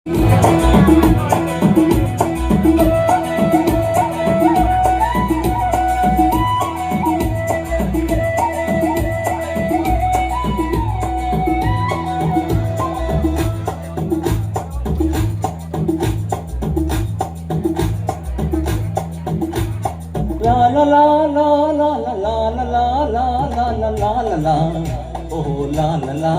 La la la la la la la la la la la la la la la oh la la la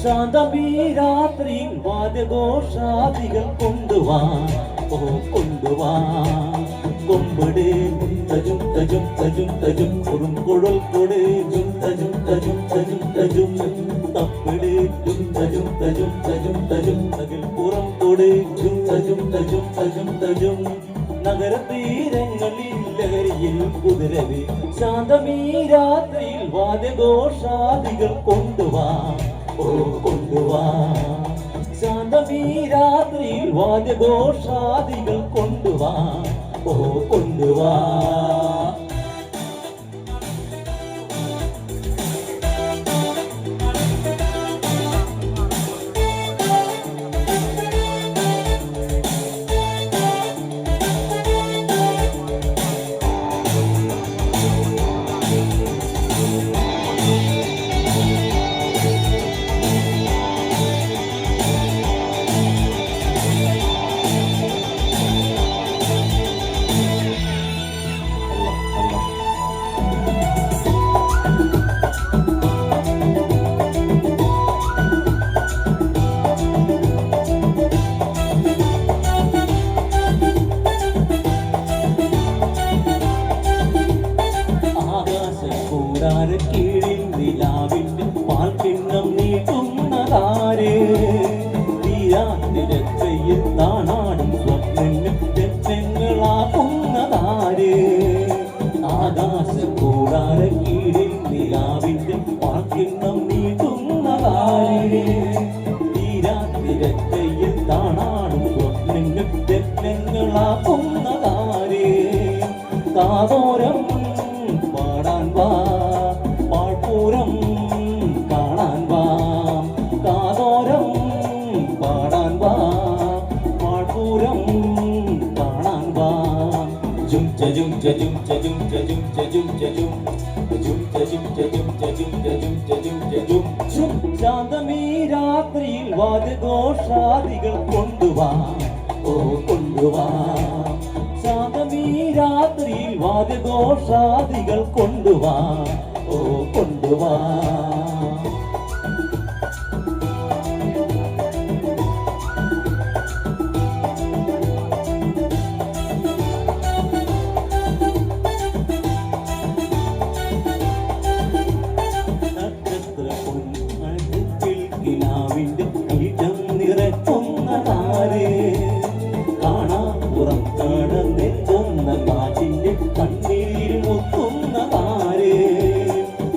ശാന്തമീ രാത്രിയിൽ വാദ്യഘോഷാദികൾ കൊണ്ടുവാ ഓ കൊണ്ടുവാ കൊമ്പട് തജും തജും തജും തജും കുറുംകുഴൽ കൊട് ജും തജും തജും തജും തജും തപ്പിട് ജും തജും തജും തജും തജും തകിൽ പുറം കൊട് ജും തജും തജും തജും തജും നഗരതീരങ്ങളിൽ ലഹരിയിൽ കുതിരവേ ശാന്തമീ രാത്രിയിൽ വാദ്യഘോഷാദികൾ കൊണ്ടുവാ ഓ കൊണ്ടുവാ ശാന്തമീ രാത്രിയിൽ വാദ്യഘോഷാദികൾ കൊണ്ടുവാ ഓ കൊണ്ടുവാ കീഴിൽ നിലാവിന്റെ പാൽക്കിണ്ണം നീട്ടുന്നതാരേ തീരാതിരക്കയിൽ താണാടും സ്വപ്നങ്ങൾ തെറ്റങ്ങളാക്കുന്നതാരേ ആകാശ കൂടാര കീഴിൽ നിലാവിന്റെ പാൽക്കിണ്ണം നീട്ടുന്നതാരേ തീരാതിരക്കയിൽ താണാടും സ്വപ്നങ്ങൾ തെറ്റങ്ങളാക്കുന്നതാരേ കാതോരം പാടാൻ വാ പാഴ്പൂരം കാണാൻ വാ കാതോരം പാടാൻ വാ പാഴ്പൂരം കാണാൻ വാ ജും ചജും ചജും ചജും ചജും ചജും ചജും ജും ചജും ചജും ചജും ചജും ചജും ചജും ജും ശാന്തമീ രാത്രിയിൽ വാദ്യഘോഷാദികൾ കൊണ്ടുവാ ഓ കൊണ്ടുവാ ശാന്തമീ രാത്രിയിൽ വാദ്യഘോഷാദികൾ കൊണ്ടുവാ ഓ കൊണ്ടുവാ കിനാവിന്റെ ഈറ്റം നിറയ്ക്കുന്നതാരേ കാണാൻ പുറം കടന്നെത്തുന്ന കാറ്റിന്റെ കണ്ണീരിൽ മുത്തുന്നതാരേ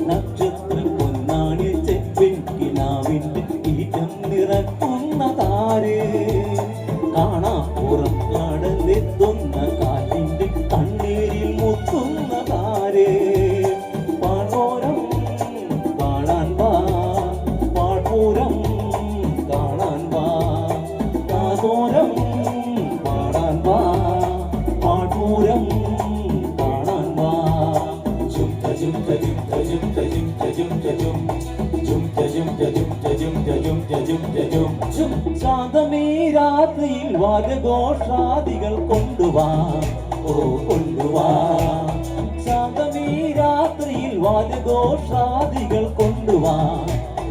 നക്ഷത്ര പൊന്നാണി ചെപ്പിൻ കിനാവിന്റെ ഈറ്റം നിറയ്ക്കുന്നതാരേ കാണാൻ പുറം കടന്നെത്തുന്ന കാറ്റിന്റെ കണ്ണീരിൽ മുത്തുന്നതാരേ പാഴോരം കാണാൻ വാ പാഴ്പൂരം കാണാൻ വാ കാതോരം പാടാൻ വാ പാഴ്പൂരം കാണാൻ വാ ജും തജും തജും തജും തജും തജും തജും ജും തജും തജും തജും തജും തജും തജും ജും ശാന്തമീ രാത്രിയിൽ വാദ്യഘോഷാദികൾ കൊണ്ടുവാ ഓ കൊണ്ടുവാ ശാന്തമീ രാത്രിയിൽ വാദ്യഘോഷാദികൾ കൊണ്ടുവാ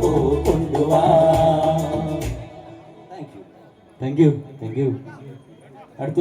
ഓ കൊണ്ടുവാ thank you thank you thank you അടുത്ത